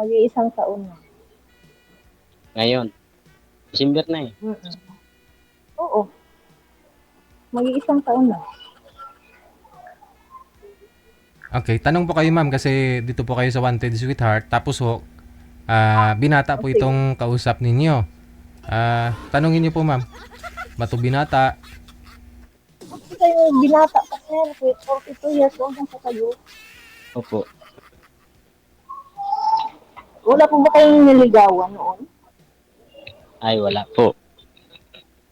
Mag-iisang taon na. Ngayon, December na eh. Mm. Oo, mag-iisang taon na. Okay, tanong po kayo ma'am kasi dito po kayo sa Wanted Sweetheart. Tapos ho, binata po Okay. itong kausap ninyo. Tanongin niyo po ma'am. Bato binata? Kasi kayo, binata pa sir, 42 years old na sa kayo. Opo. Wala po ba kayong niligawan noon? Ay, wala po.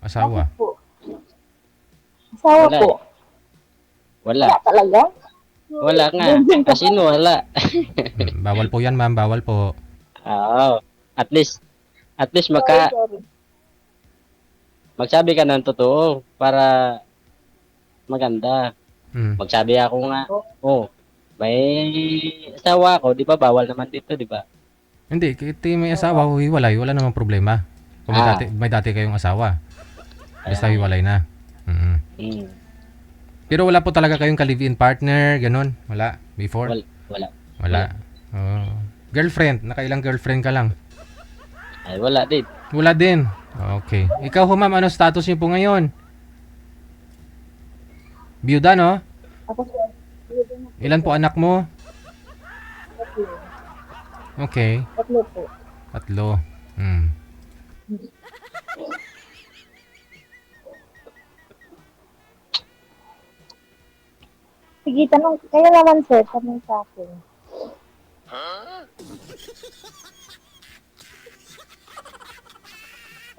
Bakit Asawa? po? Asawa Wala po? eh. Wala. Wala talaga? Wala nga. Virgin ka Kasi no, wala. Bawal po yan ma'am, bawal po. Oo. At least Sorry, sorry. magsabi ka ng totoo para maganda. Mm. Magsabi ako nga, oh, may asawa ako, di ba? Bawal naman dito, di ba? Hindi, kiti may asawa, hiwalay, wala namang problema. Kung may dati kayong asawa, basta Kaya, hiwalay na. Mm. mm, Pero wala po talaga kayong ka-live-in partner, ganun? Wala? Before? wala. Wala. Oh. Girlfriend, nakailang girlfriend ka lang? Ay, wala din. Wala din. Okay. Ikaw ho ma'am, ano status niyo po ngayon? Biyuda, no? Ako sir, Ilan po anak mo? Okay. tatlo po. 3. Hmm. Sige, tanong, kaya naman sir, tanong sa akin.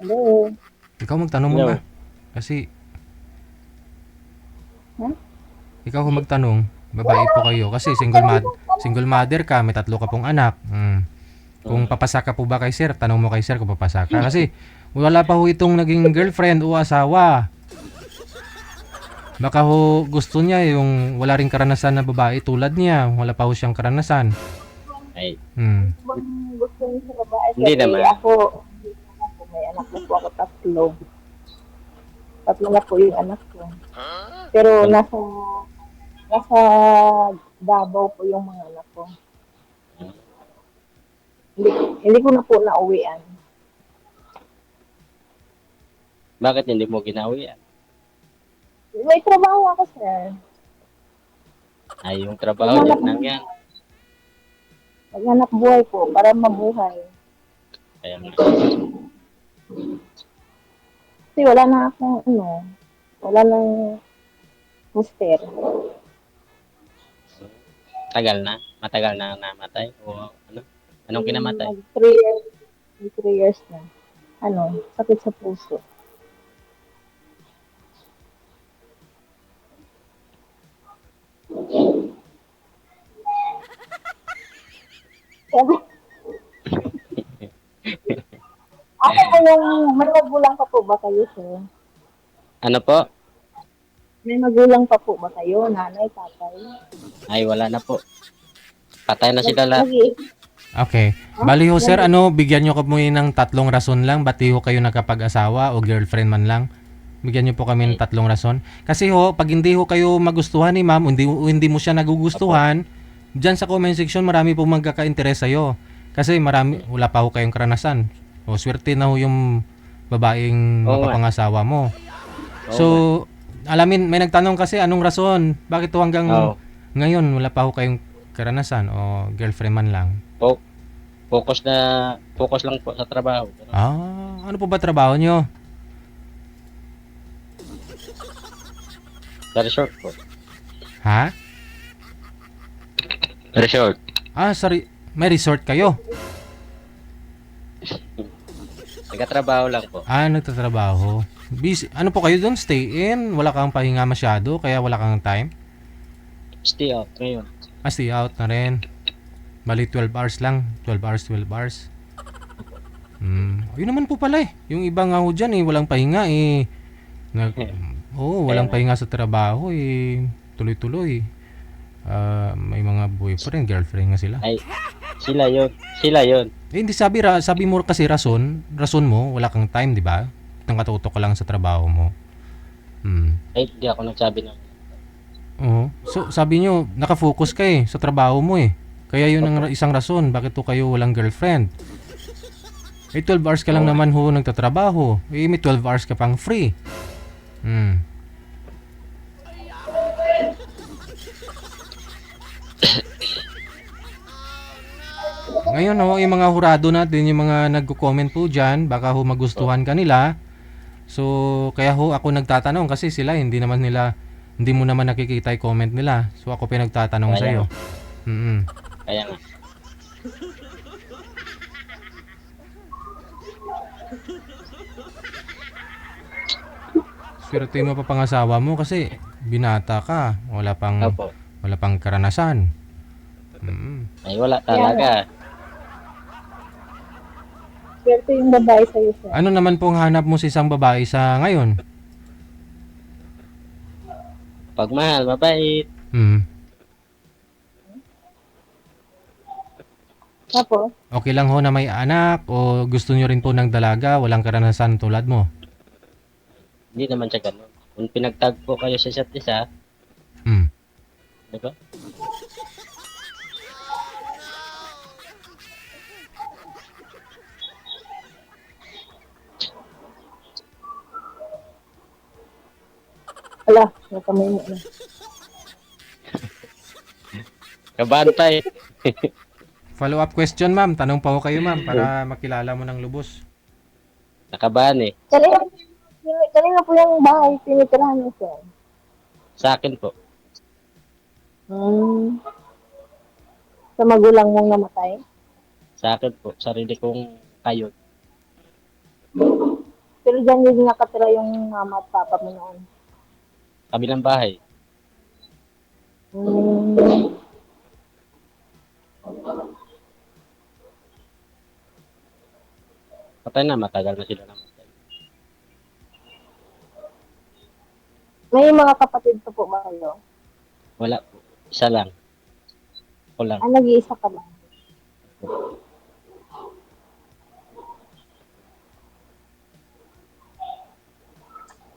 Hello? Ikaw magtanong mo Hello. ba? Kasi Huh? ikaw ho magtanong, babae po kayo kasi single mother ka, may 3 ka pong anak. Kung papasa ka po ba kay sir, tanong mo kay sir kung papasa ka kasi wala pa ho itong naging girlfriend o asawa. Baka ho gusto niya yung wala ring karanasan na babae tulad niya, wala pa ho siyang karanasan. Ay, Bang gusto niyo sa babae? Hindi Kasi naman. ako, may anak na po ako 3. 3 na po yung anak ko. Pero nasa Davao po yung mga anak ko. Hindi, hindi ko na po nauwian. bakit hindi mo ginawi yan? May trabaho ako, sir. Ay, yung trabaho, yan lang yan. Maghanap buhay po para mabuhay. Kaya nga. Kasi wala na akong wala nang mister. Matagal na namatay o ano? Anong kinamatay? 3 years, 3 years na. Sakit sa puso. Ako po may magulang pa po ba kayo, sir? Ano po? May magulang pa po ba kayo? Nanay, tatay? Ay, wala na po. Patay na sila lahat. Okay. Bali ho sir, bigyan nyo kami ng 3 rason lang, ba't di ho kayo nakapag-asawa o girlfriend man lang? Bigyan nyo po kami ng 3 rason. Kasi ho, pag hindi ho kayo magustuhan ni ma'am, hindi mo siya nagugustuhan, dyan sa comment section marami po magkaka-interest sa'yo. Kasi wala pa ho kayong karanasan. O swerte na ho yung babaeng Oo nga. mapapangasawa mo. Oo So, alamin, may nagtanong kasi anong rason? Bakit ho hanggang Oo. ngayon wala pa ho kayong karanasan o girlfriend man lang? Focus lang po sa trabaho. Ano po ba trabaho nyo? Sa resort po. Ha? Resort. Sorry. May resort kayo? Nagkatrabaho lang po. Nagtatrabaho. Busy. Ano po kayo doon? Stay in? Wala kang pahinga masyado? Kaya wala kang time? Stay out ngayon. Stay out na rin. Bali 12 hours lang. 12 hours, 12 hours. Yun naman po pala eh. Yung iba nga ho dyan walang pahinga eh. Walang pahinga sa trabaho eh. Tuloy-tuloy. May mga boyfriend, girlfriend nga sila. Ay, sila yun. Hindi sabi mo kasi rason mo, wala kang time, di ba? Nakatutok ka lang sa trabaho mo. Ay, di ako nagsabi ng So, sabi nyo, nakafocus ka sa trabaho mo eh. Kaya yun ang isang rason bakit ho kayo walang girlfriend. 12 hours ka lang naman ho nagtatrabaho. May 12 hours ka pang free. Ngayon ho, yung mga hurado natin, yung mga nagko-comment po dyan, baka ho magustuhan kanila. So, kaya ho ako nagtatanong kasi sila hindi mo naman nakikita yung comment nila. So, ako pinagtatanong Kaya sa'yo. Kaya nga. Swerte mo pa pangasawa mo kasi binata ka. Opo. Wala pang karanasan. Ay, wala talaga. Swerte yung babae sa'yo, sir. Ano naman pong hanap mo sa isang babae sa ngayon? Pagmahal, mabait. Tapos, Okay lang ho na may anak o gusto nyo rin po ng dalaga, walang karanasan tulad mo? Hindi naman siya ganun. Kung pinagtagpo kayo sa isa't isa, di ba? ala, nakamay mo na. Kabantay. Follow-up question, ma'am. Tanong pa ho kayo, ma'am, para makilala mo ng lubos. Nakabahan eh. Kanina po yung bahay, tinitirahan niyo, sir. Sa akin po. Sa magulang mong namatay. Sa akin po. Sarili kong kayod. Pero dyan yung nakatira yung mama at papa mo noon. Kabilang bahay. Patay na, matagal na sila namatay. May mga kapatid pa po ba kayo? Wala po. Isa lang. Ako lang. Nag-iisa ka lang.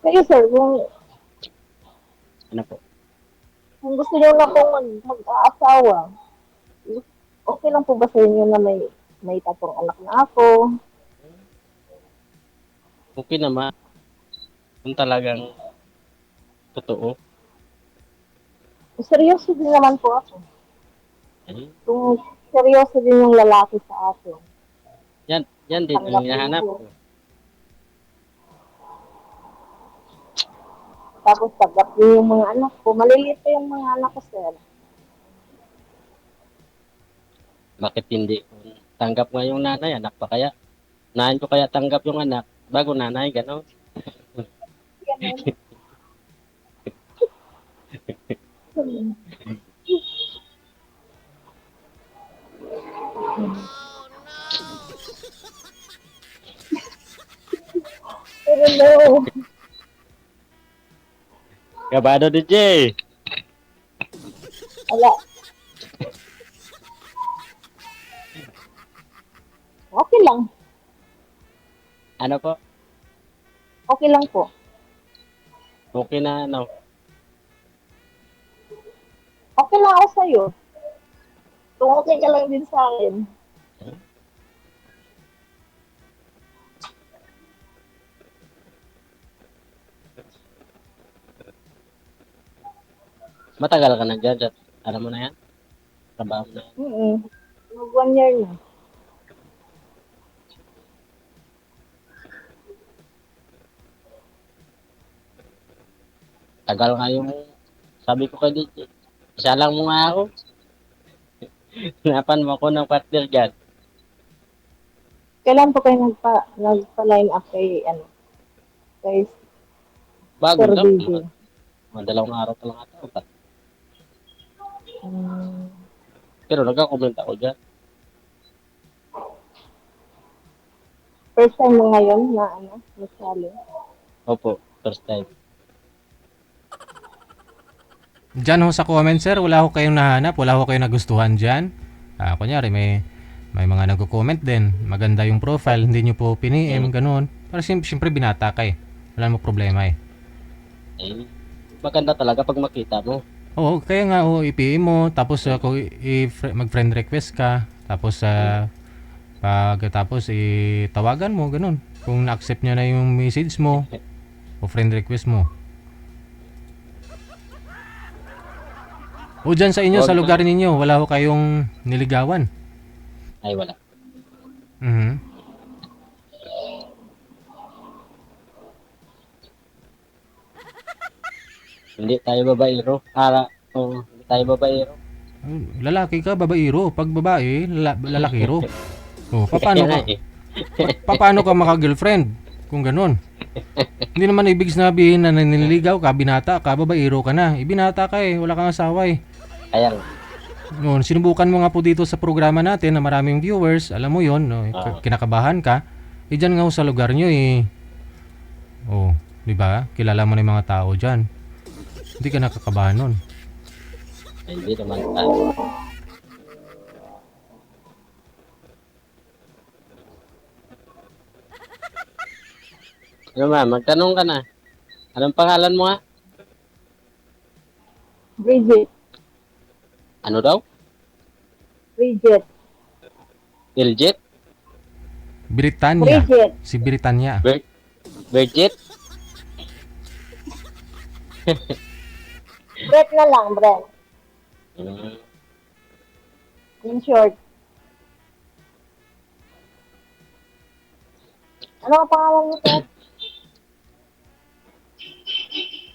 Kayo, sir, Ano po? kung gusto niyo na pong mag-aasawa, okay lang po ba sa inyo na may tatong anak na ako? Okay naman. Kung talagang totoo. Seryoso din naman po ako. Eh, Kung seryoso din yung lalaki sa akin. yan din ang hinahanap ko. Tapos tagap din yung mga anak ko. Maliliit pa yung mga anak ko, sir. Bakit hindi? Kung tanggap nga yung nanay, anak pa kaya? Nahin ko kaya tanggap yung anak bago nanay, gano'n. Pero no. Kabado DJ. Wala. Okay lang. Ano po? Okay lang po. Okay na ano? Okay lang ako sa'yo. Kung okay ka lang din sa akin. Matagal ka na dyan. Alam mo na yan? Trabaho na yan. Mag 1 year na. Tagal nga yung sabi ko kay DJ. Isa lang mo nga ako. Hanapan mo ako ng partner dyan. Kailan po kayo nagpa-line up kay Bago Sir lang. DJ? Mga 2 araw pa lang ata. Hmm. Pero nagka-comment ako dyan. First time mo ngayon na nasali? Opo, first time. Diyan ho sa comment, sir, wala ho kayong nahanap, wala ho kayong nagustuhan dyan. Kunyari, may mga nagko-comment din. Maganda yung profile, hindi nyo po pini-em, ganun. Pero siyempre binata ka eh. Wala mo problema eh. Eh, maganda talaga pag makita mo. Oo, kaya nga, i-PM mo, tapos kung mag-friend request ka, tapos pagkatapos tawagan mo, ganun. Kung na-accept niya na yung message mo o friend request mo. O dyan sa inyo, Huwag sa ka. lugar ninyo, wala ho kayong niligawan. Ay, wala. Mhm. Hindi tayo babaero. Hindi tayo babaero. Lalaki ka, babaero. Pag babae, lalakiro. O, Kaya nga eh. paano ka maka-girlfriend? Kung ganun. Hindi naman ibig sabihin na naniligaw ka, binata ka, babaero ka na. Ibinata ka eh, wala kang asawa eh. Kaya nga. Noon, sinubukan mo nga po dito sa programa natin na maraming viewers, alam mo yon, no? Oo. Kinakabahan ka. Diyan nga ho sa lugar nyo eh. Oh, di ba? Kilala mo na yung mga tao diyan. Hindi ka nakakabahan nun. Ay, hindi naman tayo. Ano ma'am, magtanong ka na. Anong pangalan mo nga? Bridget. Ano daw? Bridget. Iljet? Britanya. Bridget. Si Britanya. Bridget? Brett na lang, Brett. Hmm. In short. Ano ang pangalan mo, Brett?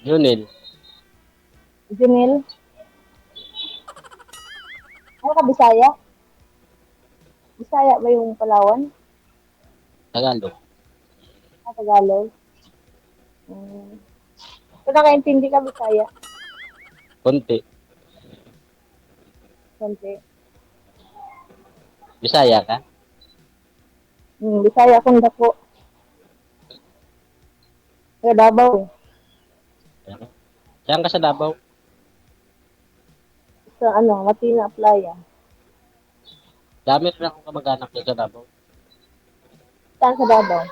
Junil. Junil? Ano ka, Bisaya? Bisaya ba yung Palawan? Tagalog. Tagalog? Hmm. Kung nakaintindi ka, Bisaya? Konti. Konti. Bisaya ka? Bisaya kung dako. Sa Davao eh. Saan ka sa Davao? Sa Matina Playa. Dami rin akong kamag-anak dyan sa Davao. Saan sa Davao?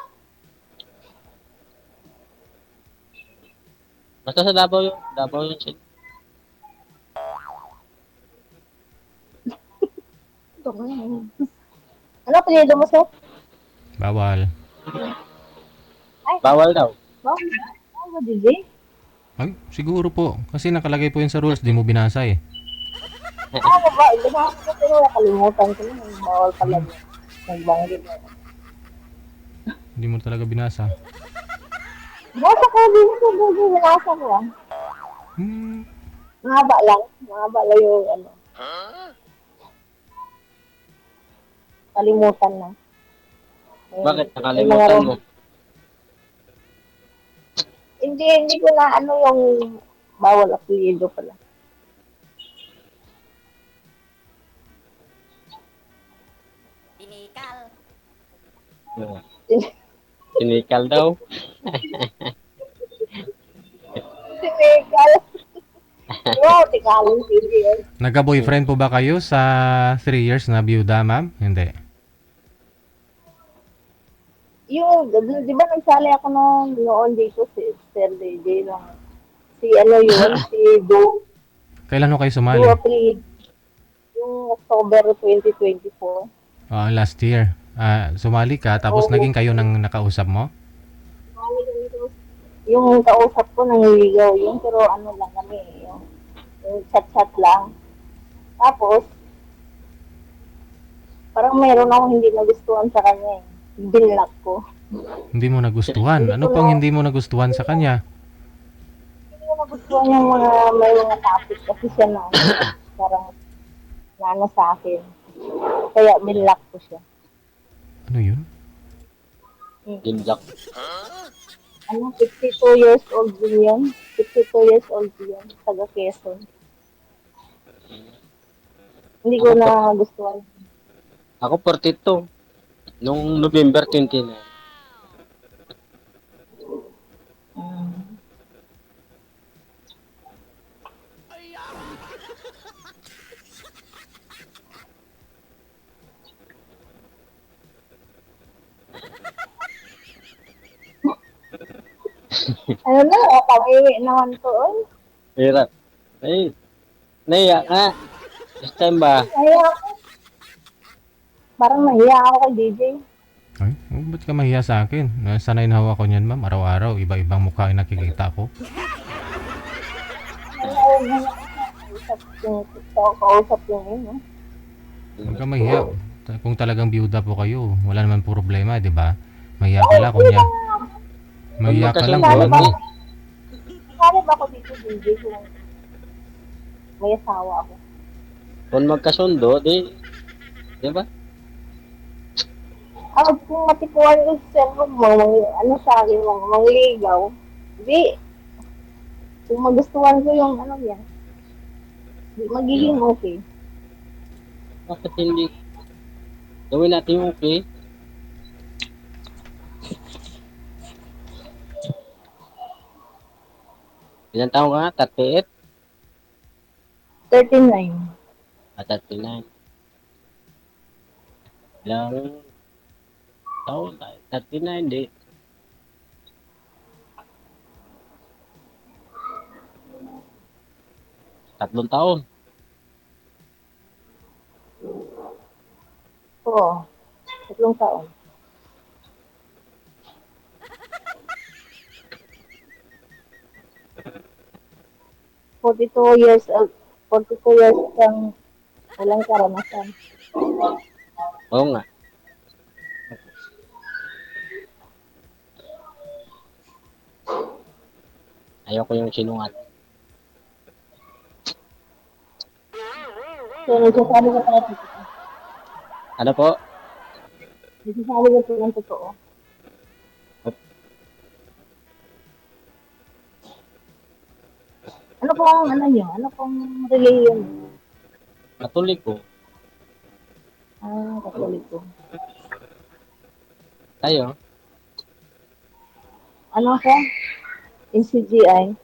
Basta sa Davao yun. Davao yun siya. Ano apelyido mo, sir? Bawal. Ay, Bawal daw. ano, DJ? Ay, siguro po. Kasi nakalagay po yun sa rules, di mo binasa eh. Ano ba? Ibinasa ko pero nakalimutan ko na. Bawal pala yun. Nagbanggit na. Hindi mo talaga binasa. Basta ko din ito, DJ. Binasa ko ah. Hmm. Mahaba lang. Mahaba lang yung kalimutan na. Bakit? May mga Nakalimutan mo. Hindi ko na yung bawal apelyido pala. Sinikal daw. Tikal. Wow, tikalong hindi yun. Nagka-boyfriend po ba kayo sa 3 years na byuda, ma'am? Hindi. Yung, di ba nagsali ako noon dito si Sir DJ lang. Si si Kailan ho kayo Do sumali? apelyido. Yung October 2024. Last year. Sumali ka, tapos Oo. naging kayo ng nakausap mo? Yung kausap ko nangliligaw yun, pero lang kami, yung chat-chat lang. Tapos, parang meron akong hindi nagustuhan sa kanya eh. Binlock ko. Hindi mo nagustuhan. Ano pang hindi mo nagustuhan sa kanya? Hindi ko nagustuhan yung may mga topic kasi siya na parang nano sa akin. Kaya binlock ko siya. Ano yun? Ginlock. 52 years old din yan. 52 years old din yan. Taga Quezon. Hindi ko na gustuhan. Ako 42. Nung November 29. Ano na, kawiwi naman to. Oy. Hirap. Ay, Naiya ka. This time ba? Nahiya ako. Parang nahiya ako kay DJ. Ay, ba't ka mahiya sa akin? Sanay na hawa ko niyan, ma'am. Araw-araw, iba-ibang mukha yung nakikita ko. Nahiya kausap yung no? Huwag ka mahiya. Kung talagang biyuda po kayo, wala naman po problema, di ba? Mahiya ka lang, kunya. Mahiya ka lang, Magkasundo, ano? Sali ba ako dito, DJ, kung may asawa ako? Kung magkasundo, di ba? Kung matikuhan ko sa cellphone mo, ano sa akin, mangligaw, di, kung magustuhan ko yung ano yan, di magiging okay. Bakit hindi? Gawin natin yung okay. Ilan taong ka? 38? 39. 39. Ilang taon tayo? 39, di. Tatlong taon. Oo, 3 taon. Years old, 42 years kang walang karanasan. Oo nga. Ayoko yung sinungat. So, nagsasabi ka pa ng totoo. Ano po? Nagsasabi ka pa ng totoo. Ano pong ano nyo? Ano pong religion? Katoliko. Katoliko. Tayo. Ano po? NCGI.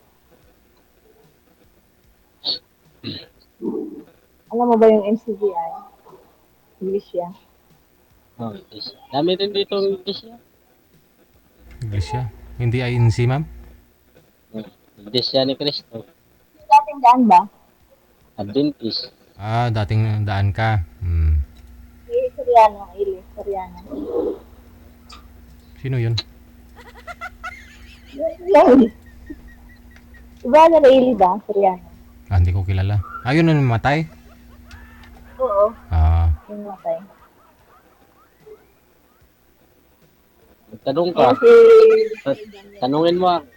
Alam mo ba yung NCGI? English yan. Oh, English. Dami din dito ang English yan. Iglesia. Hindi INC, ma'am? English yan ni Cristo. Dating daan ba? Adventist. Dating daan ka. Si Soriano, Ili. Soriano. Sino yun? Yan. Diba na Ili ba? Soriano. Hindi ko kilala. Ayun na namatay? Oo. Yung matay. Magtanong ka. Kaya si... Tanungin mo ako.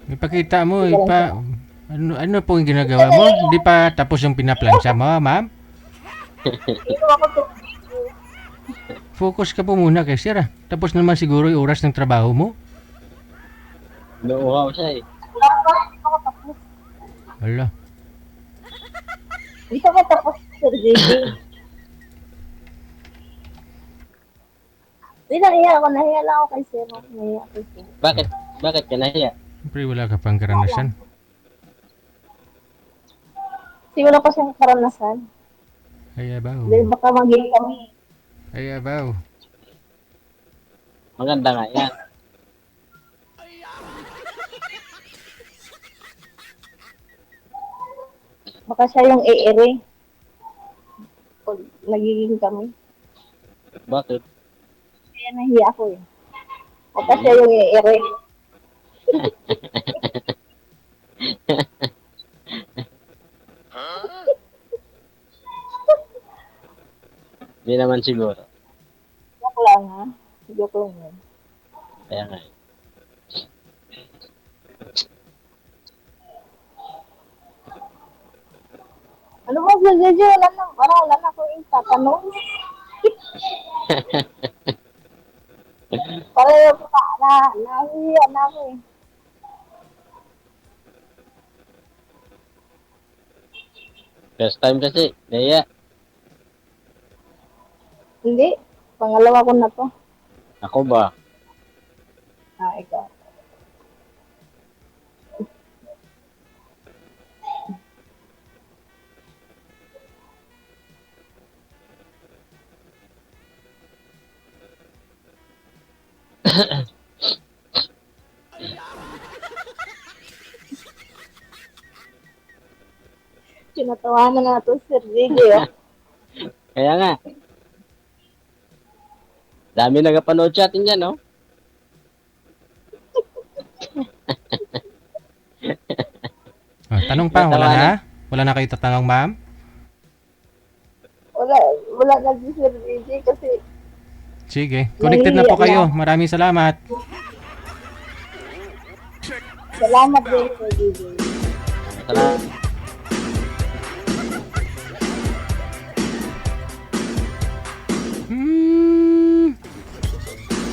Ipakita mo, ano po yung ginagawa mo? Hindi pa tapos yung pinaplansya mo, ma'am? Sino ako to? Focus ka po muna kay sir. Tapos naman siguro yung oras ng trabaho mo. Nauuhaw siya eh. Wala pa. Hindi pa ako tapos. Wala. Hindi pa ako tapos, Sir JJ. Hindi, nahiya ako. Nahiya lang ako kay Sir. Nahiya kay Sir. Bakit? Bakit ka nahiya? Siyempre wala ka pang karanasan. Kasi wala pa siyang karanasan. Ay, abaw. Dahil baka maging kami. Ay, abaw. Maganda nga yan. Baka siya yung e-ere. Pag nagiging kami. Bakit? Kaya nahiya ako eh. Baka siya yung e-ere. Hindi naman siguro. Joke lang ha. Joke lang yun. Kaya nga eh. Ano ba Sir JJ? Wala na akong itatanong. Pareho pa nahiya na ako eh. First time kasi. Nahiya. Hindi. Pangalawa ko na to. Ako ba? Ikaw. Tinatawanan na natin si Ricky. Kaya nga, dami nagapanood sa atin yan, no? Tanong pa, wala na? Wala na kayo tatanong, ma'am? Wala na si Sir Ricky kasi Sige, connected na po kayo. Maraming salamat. salamat din Sir Ricky. Salamat.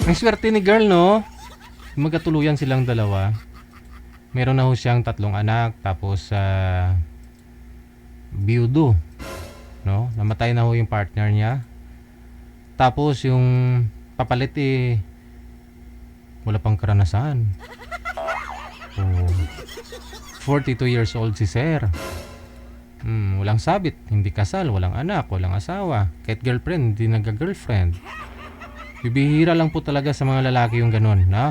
Ang swerte ni girl, no? Magkatuluyan silang dalawa. Meron na ho siyang 3 anak, tapos biyudo, no? Namatay na ho yung partner niya. Tapos yung papalit wala pang karanasan. Oh. 42 years old si Sir. Walang sabit, hindi kasal, walang anak, walang asawa. Kahit girlfriend, hindi nagka-girlfriend. Bibihira lang po talaga sa mga lalaki yung ganun, no?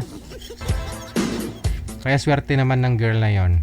Kaya swerte naman ng girl na yon.